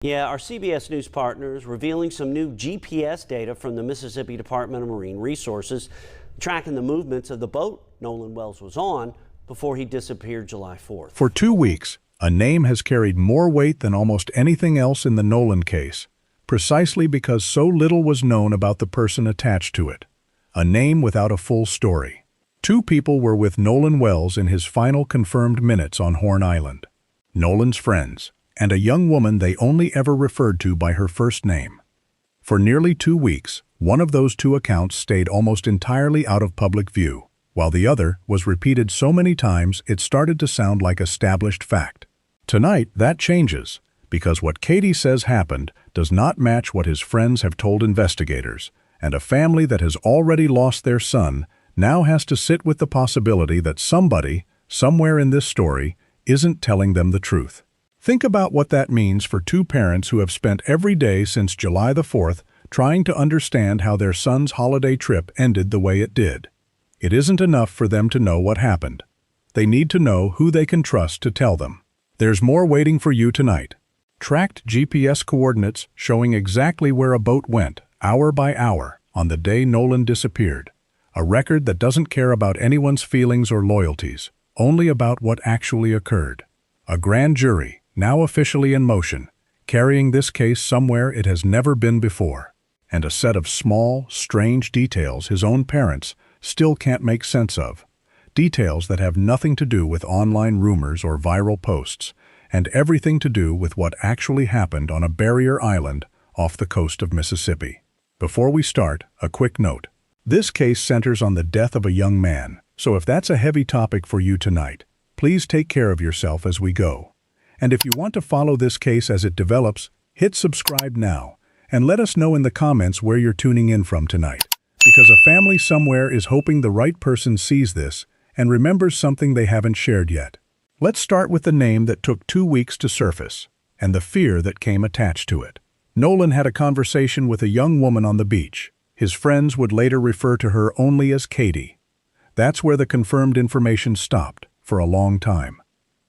Yeah, our CBS News partners revealing some new GPS data from the Mississippi Department of Marine Resources, tracking the movements of the boat Nolan Wells was on before he disappeared July 4th. For 2 weeks, a name has carried more weight than almost anything else in the Nolan case, precisely because so little was known about the person attached to it. A name without a full story. 2 people were with Nolan Wells in his final confirmed minutes on Horn Island. Nolan's friends, and a young woman they only ever referred to by her first name. For nearly 2 weeks, one of those 2 accounts stayed almost entirely out of public view, while the other was repeated so many times it started to sound like established fact. Tonight, that changes, because what Katie says happened does not match what his friends have told investigators, and a family that has already lost their son now has to sit with the possibility that somebody, somewhere in this story, isn't telling them the truth. Think about what that means for 2 parents who have spent every day since July the 4th trying to understand how their son's holiday trip ended the way it did. It isn't enough for them to know what happened. They need to know who they can trust to tell them. There's more waiting for you tonight. Tracked GPS coordinates showing exactly where a boat went, hour by hour, on the day Nolan disappeared. A record that doesn't care about anyone's feelings or loyalties, only about what actually occurred. A grand jury, now officially in motion, carrying this case somewhere it has never been before, and a set of small, strange details his own parents still can't make sense of. Details that have nothing to do with online rumors or viral posts, and everything to do with what actually happened on a barrier island off the coast of Mississippi. Before we start, a quick note. This case centers on the death of a young man, so if that's a heavy topic for you tonight, please take care of yourself as we go. And if you want to follow this case as it develops, hit subscribe now, and let us know in the comments where you're tuning in from tonight. Because a family somewhere is hoping the right person sees this and remembers something they haven't shared yet. Let's start with the name that took 2 weeks to surface, and the fear that came attached to it. Nolan had a conversation with a young woman on the beach. His friends would later refer to her only as Katie. That's where the confirmed information stopped, for a long time.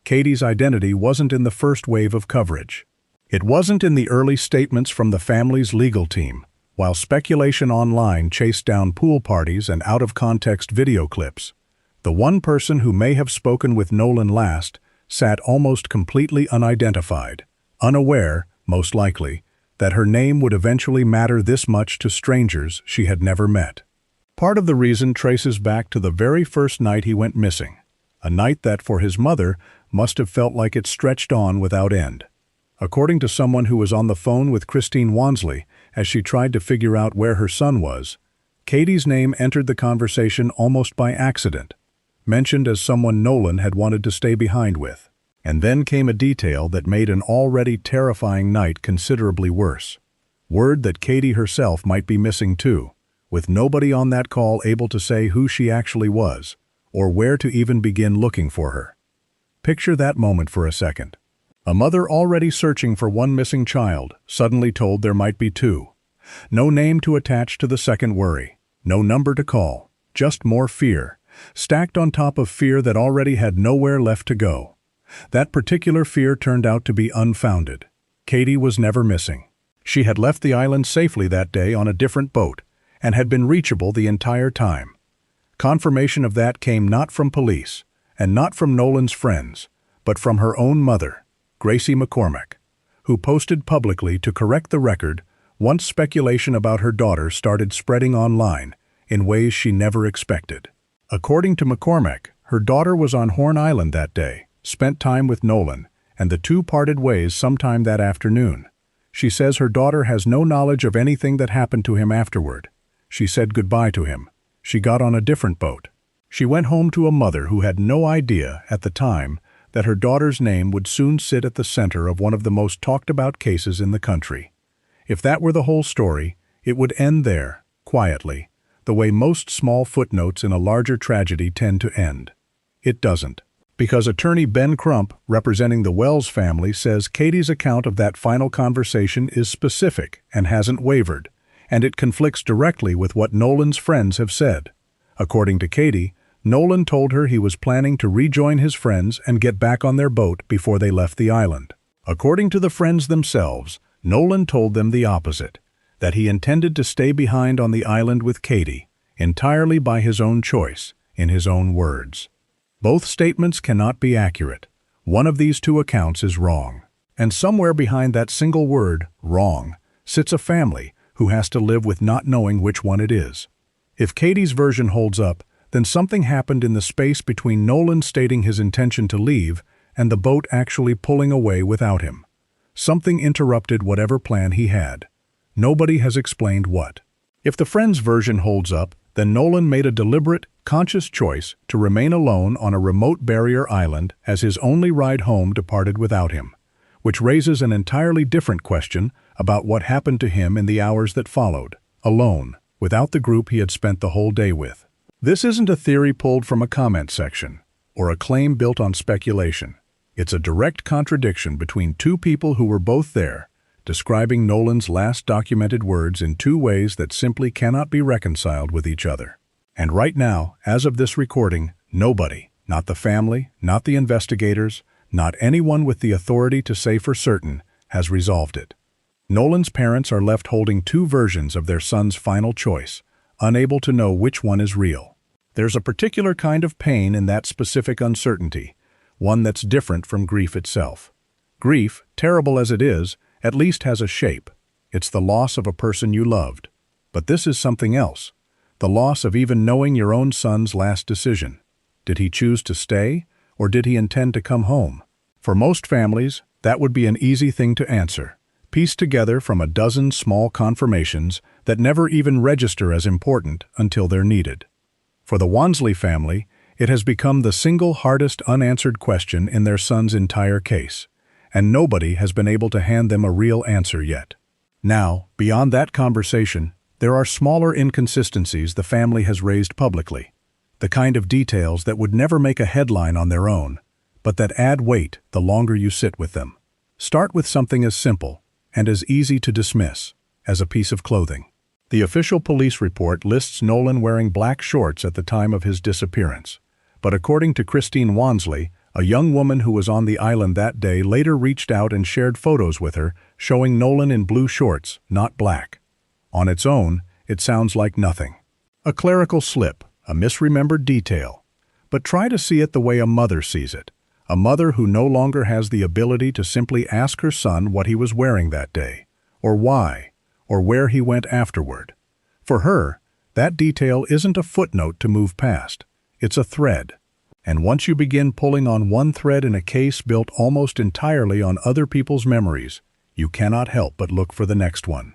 Katie's identity wasn't in the first wave of coverage. It wasn't in the early statements from the family's legal team, while speculation online chased down pool parties and out-of-context video clips. The one person who may have spoken with Nolan last sat almost completely unidentified, unaware, most likely, that her name would eventually matter this much to strangers she had never met. Part of the reason traces back to the very first night he went missing, a night that, for his mother, must have felt like it stretched on without end. According to someone who was on the phone with Christine Wansley as she tried to figure out where her son was, Katie's name entered the conversation almost by accident, mentioned as someone Nolan had wanted to stay behind with. And then came a detail that made an already terrifying night considerably worse. Word that Katie herself might be missing too, with nobody on that call able to say who she actually was, or where to even begin looking for her. Picture that moment for a second. A mother already searching for one missing child, suddenly told there might be 2. No name to attach to the second worry, no number to call, just more fear, stacked on top of fear that already had nowhere left to go. That particular fear turned out to be unfounded. Katie was never missing. She had left the island safely that day on a different boat, and had been reachable the entire time. Confirmation of that came not from police, and not from Nolan's friends, but from her own mother, Gracie McCormack, who posted publicly to correct the record once speculation about her daughter started spreading online in ways she never expected. According to McCormack, her daughter was on Horn Island that day, spent time with Nolan, and the 2 parted ways sometime that afternoon. She says her daughter has no knowledge of anything that happened to him afterward. She said goodbye to him. She got on a different boat. She went home to a mother who had no idea, at the time, that her daughter's name would soon sit at the center of one of the most talked-about cases in the country. If that were the whole story, it would end there, quietly, the way most small footnotes in a larger tragedy tend to end. It doesn't. Because attorney Ben Crump, representing the Wells family, says Katie's account of that final conversation is specific and hasn't wavered, and it conflicts directly with what Nolan's friends have said. According to Katie, Nolan told her he was planning to rejoin his friends and get back on their boat before they left the island. According to the friends themselves, Nolan told them the opposite, that he intended to stay behind on the island with Katie, entirely by his own choice, in his own words. Both statements cannot be accurate. One of these two accounts is wrong. And somewhere behind that single word, wrong, sits a family who has to live with not knowing which one it is. If Katie's version holds up, then something happened in the space between Nolan stating his intention to leave and the boat actually pulling away without him. Something interrupted whatever plan he had. Nobody has explained what. If the friend's version holds up, then Nolan made a deliberate, conscious choice to remain alone on a remote barrier island as his only ride home departed without him, which raises an entirely different question about what happened to him in the hours that followed, alone, without the group he had spent the whole day with. This isn't a theory pulled from a comment section, or a claim built on speculation. It's a direct contradiction between two people who were both there, describing Nolan's last documented words in two ways that simply cannot be reconciled with each other. And right now, as of this recording, nobody, not the family, not the investigators, not anyone with the authority to say for certain, has resolved it. Nolan's parents are left holding two versions of their son's final choice, unable to know which one is real. There's a particular kind of pain in that specific uncertainty, one that's different from grief itself. Grief, terrible as it is, at least has a shape. It's the loss of a person you loved. But this is something else. The loss of even knowing your own son's last decision. Did he choose to stay, or did he intend to come home? For most families, that would be an easy thing to answer, pieced together from a dozen small confirmations that never even register as important until they're needed. For the Wansley family, it has become the single hardest unanswered question in their son's entire case, and nobody has been able to hand them a real answer yet. Now, beyond that conversation, there are smaller inconsistencies the family has raised publicly, the kind of details that would never make a headline on their own, but that add weight the longer you sit with them. Start with something as simple and as easy to dismiss as a piece of clothing. The official police report lists Nolan wearing black shorts at the time of his disappearance, but according to Christine Wansley, a young woman who was on the island that day later reached out and shared photos with her, showing Nolan in blue shorts, not black. On its own, it sounds like nothing. A clerical slip, a misremembered detail. But try to see it the way a mother sees it. A mother who no longer has the ability to simply ask her son what he was wearing that day, or why, or where he went afterward. For her, that detail isn't a footnote to move past. It's a thread. And once you begin pulling on one thread in a case built almost entirely on other people's memories, you cannot help but look for the next one.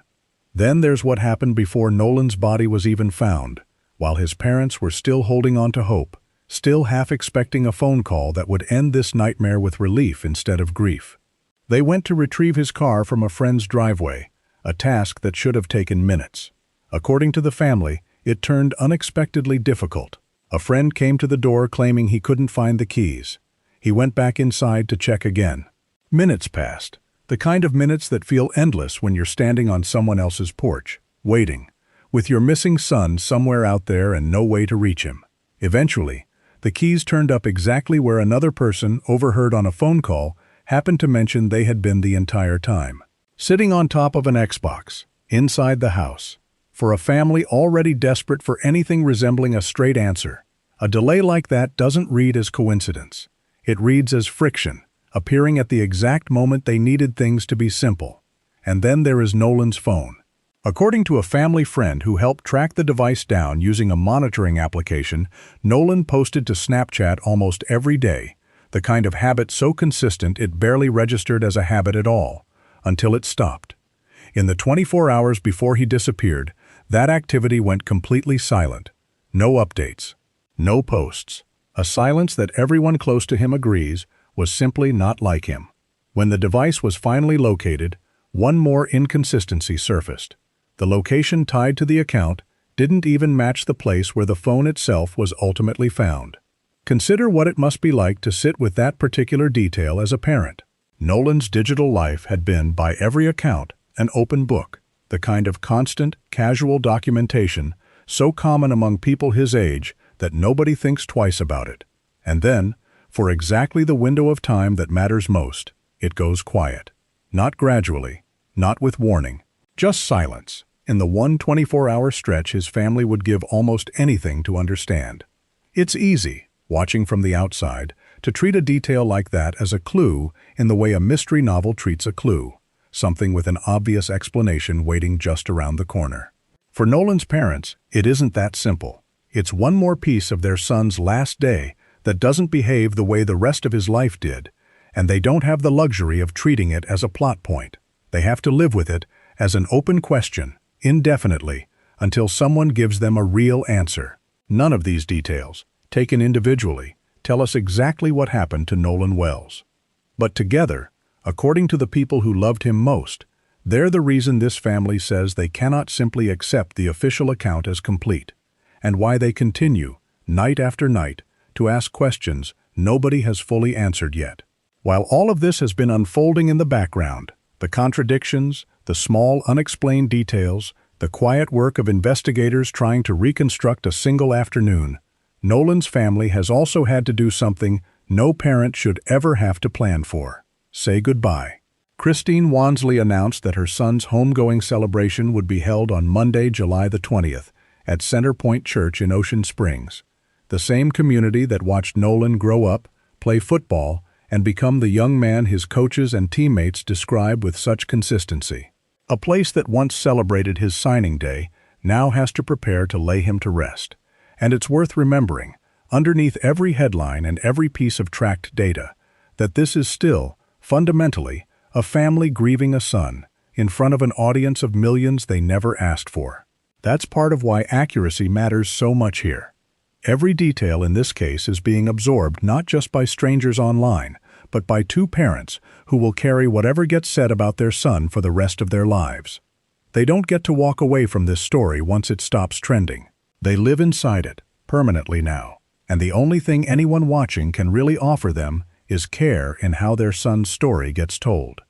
Then there's what happened before Nolan's body was even found, while his parents were still holding on to hope, still half expecting a phone call that would end this nightmare with relief instead of grief. They went to retrieve his car from a friend's driveway, a task that should have taken minutes. According to the family, it turned unexpectedly difficult. A friend came to the door claiming he couldn't find the keys. He went back inside to check again. Minutes passed, the kind of minutes that feel endless when you're standing on someone else's porch, waiting, with your missing son somewhere out there and no way to reach him. Eventually, the keys turned up exactly where another person, overheard on a phone call, happened to mention they had been the entire time. Sitting on top of an Xbox, inside the house. For a family already desperate for anything resembling a straight answer, a delay like that doesn't read as coincidence. It reads as friction, appearing at the exact moment they needed things to be simple. And then there is Nolan's phone. According to a family friend who helped track the device down using a monitoring application, Nolan posted to Snapchat almost every day, the kind of habit so consistent it barely registered as a habit at all, until it stopped. In the 24 hours before he disappeared, that activity went completely silent. No updates. No posts. A silence that everyone close to him agrees was simply not like him. When the device was finally located, one more inconsistency surfaced. The location tied to the account didn't even match the place where the phone itself was ultimately found. Consider what it must be like to sit with that particular detail as a parent. Nolan's digital life had been, by every account, an open book. The kind of constant, casual documentation so common among people his age that nobody thinks twice about it. And then, for exactly the window of time that matters most, it goes quiet. Not gradually, not with warning, just silence. In the 124-hour stretch his family would give almost anything to understand. It's easy, watching from the outside, to treat a detail like that as a clue in the way a mystery novel treats a clue, something with an obvious explanation waiting just around the corner. For Nolan's parents, it isn't that simple. It's one more piece of their son's last day that doesn't behave the way the rest of his life did, and they don't have the luxury of treating it as a plot point. They have to live with it as an open question, indefinitely, until someone gives them a real answer. None of these details, taken individually, tell us exactly what happened to Nolan Wells. But together, according to the people who loved him most, they're the reason this family says they cannot simply accept the official account as complete, and why they continue, night after night, to ask questions nobody has fully answered yet. While all of this has been unfolding in the background, the contradictions, the small unexplained details, the quiet work of investigators trying to reconstruct a single afternoon, Nolan's family has also had to do something no parent should ever have to plan for: say goodbye. Christine Wansley announced that her son's homegoing celebration would be held on Monday, July the 20th, at Center Point Church in Ocean Springs, the same community that watched Nolan grow up, play football, and become the young man his coaches and teammates describe with such consistency. A place that once celebrated his signing day now has to prepare to lay him to rest. And it's worth remembering, underneath every headline and every piece of tracked data, that this is still, fundamentally, a family grieving a son in front of an audience of millions they never asked for. That's part of why accuracy matters so much here. Every detail in this case is being absorbed not just by strangers online, but by two parents who will carry whatever gets said about their son for the rest of their lives. They don't get to walk away from this story once it stops trending. They live inside it, permanently now, and the only thing anyone watching can really offer them is care in how their son's story gets told.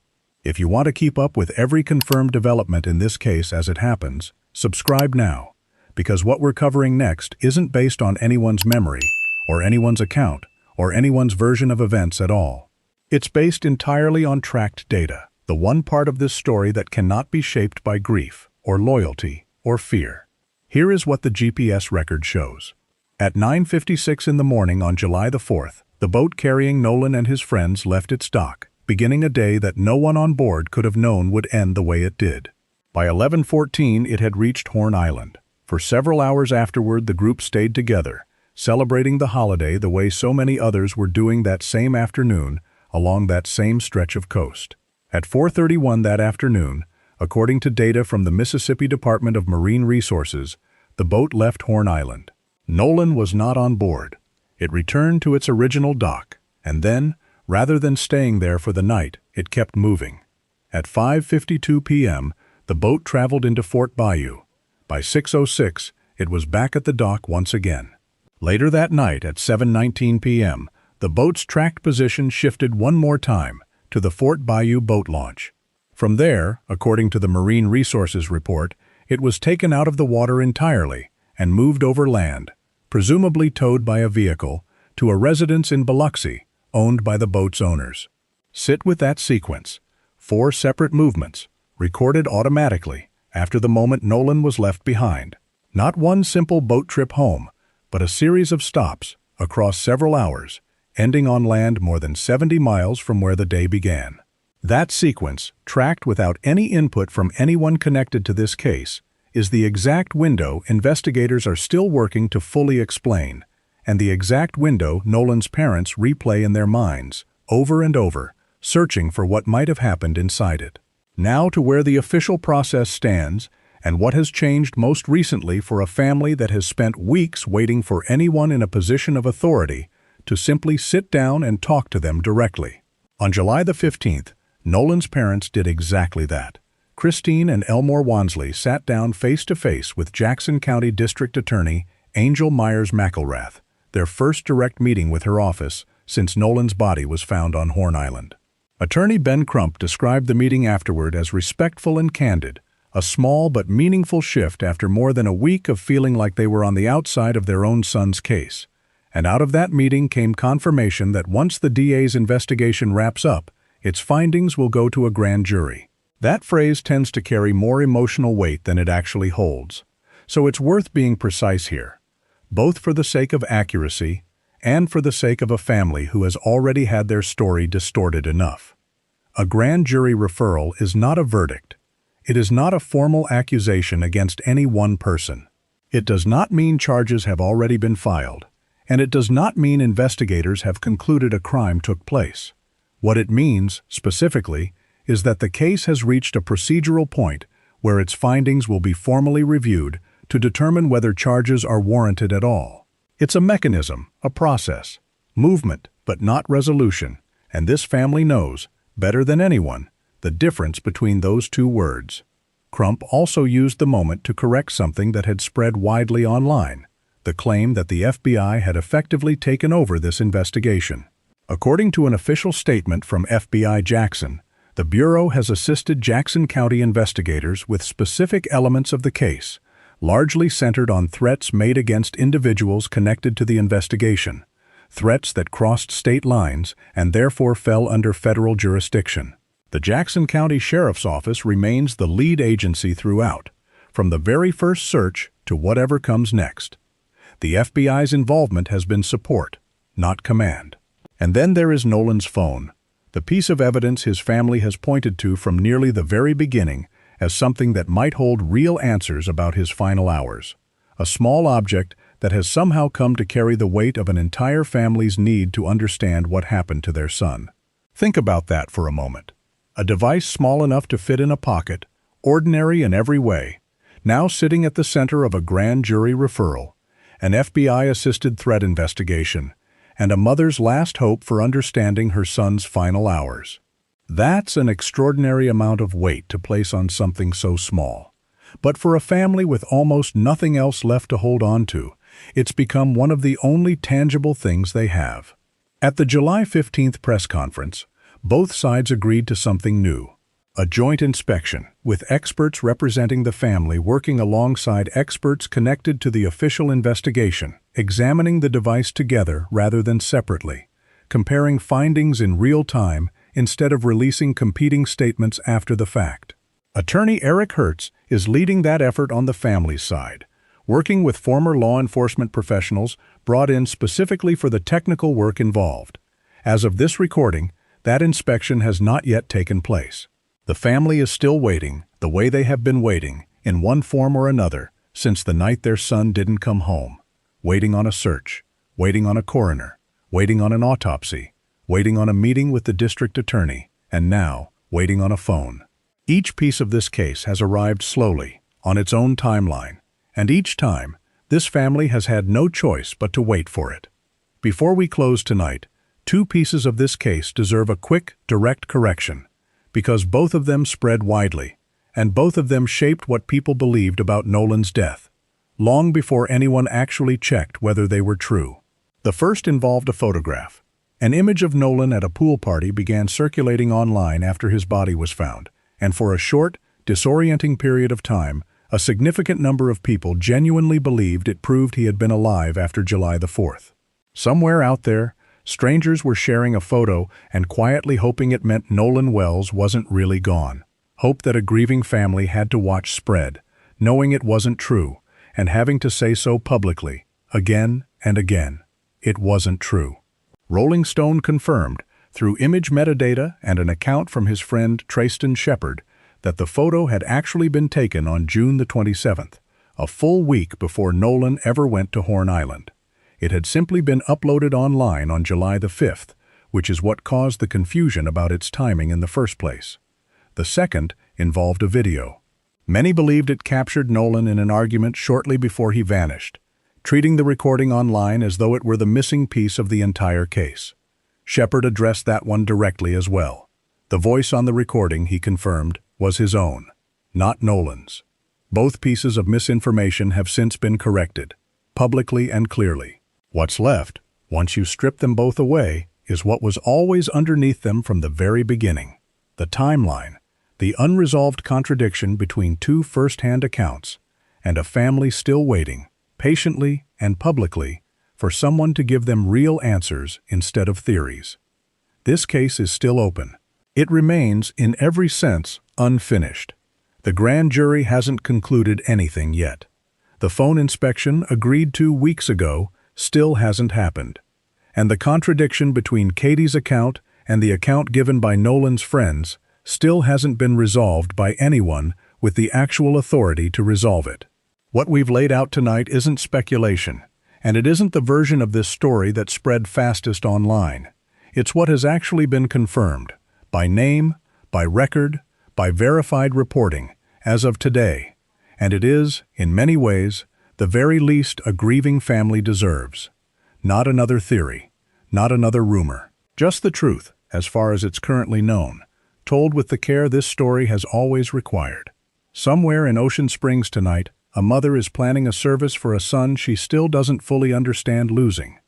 If you want to keep up with every confirmed development in this case as it happens, subscribe now, because what we're covering next isn't based on anyone's memory, or anyone's account, or anyone's version of events at all. It's based entirely on tracked data, the one part of this story that cannot be shaped by grief, or loyalty, or fear. Here is what the GPS record shows. At 9:56 in the morning on July the 4th, the boat carrying Nolan and his friends left its dock, beginning a day that no one on board could have known would end the way it did. By 11:14 it had reached Horn Island. For several hours afterward the group stayed together, celebrating the holiday the way so many others were doing that same afternoon along that same stretch of coast. At 4:31 that afternoon, according to data from the Mississippi Department of Marine Resources, the boat left Horn Island. Nolan was not on board. It returned to its original dock, and then, rather than staying there for the night, it kept moving. At 5:52 p.m., the boat traveled into Fort Bayou. By 6:06, it was back at the dock once again. Later that night at 7:19 p.m., the boat's tracked position shifted one more time to the Fort Bayou boat launch. From there, according to the Marine Resources report, it was taken out of the water entirely and moved over land, presumably towed by a vehicle, to a residence in Biloxi, owned by the boat's owners. Sit with that sequence. 4 separate movements, recorded automatically after the moment Nolan was left behind. Not one simple boat trip home, but a series of stops across several hours, ending on land more than 70 miles from where the day began. That sequence, tracked without any input from anyone connected to this case, is the exact window investigators are still working to fully explain, and the exact window Nolan's parents replay in their minds, over and over, searching for what might have happened inside it. Now to where the official process stands, and what has changed most recently for a family that has spent weeks waiting for anyone in a position of authority to simply sit down and talk to them directly. On July the 15th, Nolan's parents did exactly that. Christine and Elmore Wansley sat down face-to-face with Jackson County District Attorney Angel Myers McElrath, their first direct meeting with her office since Nolan's body was found on Horn Island. Attorney Ben Crump described the meeting afterward as respectful and candid, a small but meaningful shift after more than a week of feeling like they were on the outside of their own son's case. And out of that meeting came confirmation that once the DA's investigation wraps up, Its findings will go to a grand jury. That phrase tends to carry more emotional weight than it actually holds, so it's worth being precise here, both for the sake of accuracy and for the sake of a family who has already had their story distorted enough. A grand jury referral is not a verdict. It is not a formal accusation against any one person. It does not mean charges have already been filed, and it does not mean investigators have concluded a crime took place. What it means, specifically, is that the case has reached a procedural point where its findings will be formally reviewed to determine whether charges are warranted at all. It's a mechanism, a process, movement, but not resolution, and this family knows, better than anyone, the difference between those two words. Crump also used the moment to correct something that had spread widely online, the claim that the FBI had effectively taken over this investigation. According to an official statement from FBI Jackson, the Bureau has assisted Jackson County investigators with specific elements of the case, largely centered on threats made against individuals connected to the investigation, threats that crossed state lines and therefore fell under federal jurisdiction. The Jackson County Sheriff's Office remains the lead agency throughout, from the very first search to whatever comes next. The FBI's involvement has been support, not command. And then there is Nolan's phone, the piece of evidence his family has pointed to from nearly the very beginning as something that might hold real answers about his final hours. A small object that has somehow come to carry the weight of an entire family's need to understand what happened to their son. Think about that for a moment. A device small enough to fit in a pocket, ordinary in every way, now sitting at the center of a grand jury referral, an FBI-assisted threat investigation, and a mother's last hope for understanding her son's final hours. That's an extraordinary amount of weight to place on something so small. But for a family with almost nothing else left to hold on to, it's become one of the only tangible things they have. At the July 15th press conference, both sides agreed to something new. A joint inspection, with experts representing the family working alongside experts connected to the official investigation, examining the device together rather than separately, comparing findings in real time instead of releasing competing statements after the fact. Attorney Eric Hertz is leading that effort on the family's side, working with former law enforcement professionals brought in specifically for the technical work involved. As of this recording, that inspection has not yet taken place. The family is still waiting, the way they have been waiting, in one form or another, since the night their son didn't come home. Waiting on a search, waiting on a coroner, waiting on an autopsy, waiting on a meeting with the district attorney, and now, waiting on a phone. Each piece of this case has arrived slowly, on its own timeline, and each time, this family has had no choice but to wait for it. Before we close tonight, two pieces of this case deserve a quick, direct correction, because both of them spread widely, and both of them shaped what people believed about Nolan's death, long before anyone actually checked whether they were true. The first involved a photograph. An image of Nolan at a pool party began circulating online after his body was found, and for a short, disorienting period of time, a significant number of people genuinely believed it proved he had been alive after July the 4th. Somewhere out there, strangers were sharing a photo and quietly hoping it meant Nolan Wells wasn't really gone. Hope that a grieving family had to watch spread, knowing it wasn't true, and having to say so publicly, again and again. It wasn't true. Rolling Stone confirmed, through image metadata and an account from his friend Trayston Shepard, that the photo had actually been taken on June the 27th, a full week before Nolan ever went to Horn Island. It had simply been uploaded online on July the 5th, which is what caused the confusion about its timing in the first place. The second involved a video. Many believed it captured Nolan in an argument shortly before he vanished, treating the recording online as though it were the missing piece of the entire case. Shepard addressed that one directly as well. The voice on the recording, he confirmed, was his own, not Nolan's. Both pieces of misinformation have since been corrected, publicly and clearly. What's left, once you strip them both away, is what was always underneath them from the very beginning. The timeline, the unresolved contradiction between two first-hand accounts, and a family still waiting, patiently and publicly, for someone to give them real answers instead of theories. This case is still open, It remains, in every sense, unfinished. The grand jury hasn't concluded anything yet. The phone inspection, agreed to weeks ago, still hasn't happened. And the contradiction between Katie's account and the account given by Nolan's friends still hasn't been resolved by anyone with the actual authority to resolve it. What we've laid out tonight isn't speculation, and it isn't the version of this story that spread fastest online. It's what has actually been confirmed, by name, by record, by verified reporting, as of today. And it is, in many ways, the very least a grieving family deserves. Not another theory, not another rumor, just the truth, as far as it's currently known, told with the care this story has always required. Somewhere in Ocean Springs tonight, a mother is planning a service for a son she still doesn't fully understand losing.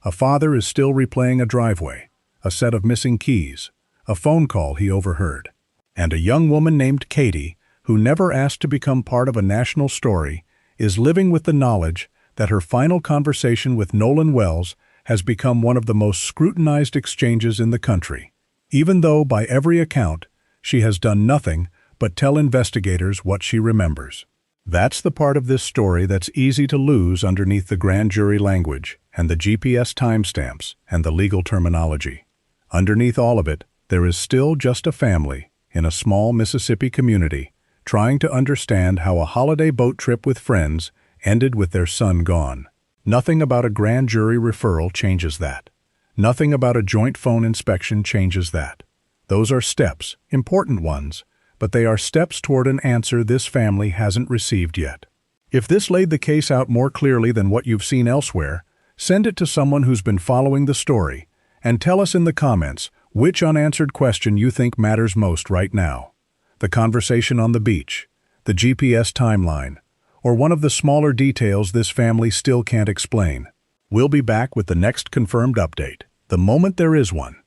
A father is still replaying a driveway, a set of missing keys, a phone call he overheard. And a young woman named Katie, who never asked to become part of a national story, is living with the knowledge that her final conversation with Nolan Wells has become one of the most scrutinized exchanges in the country, even though, by every account, she has done nothing but tell investigators what she remembers. That's the part of this story that's easy to lose underneath the grand jury language and the GPS timestamps and the legal terminology. Underneath all of it, there is still just a family in a small Mississippi community trying to understand how a holiday boat trip with friends ended with their son gone. Nothing about a grand jury referral changes that. Nothing about a joint phone inspection changes that. Those are steps, important ones, but they are steps toward an answer this family hasn't received yet. If this laid the case out more clearly than what you've seen elsewhere, send it to someone who's been following the story, and tell us in the comments which unanswered question you think matters most right now. The conversation on the beach, the GPS timeline, or one of the smaller details this family still can't explain. We'll be back with the next confirmed update, the moment there is one,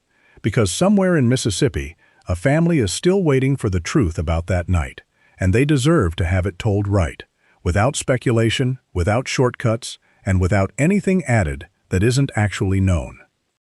because somewhere in Mississippi, a family is still waiting for the truth about that night, and they deserve to have it told right, without speculation, without shortcuts, and without anything added that isn't actually known.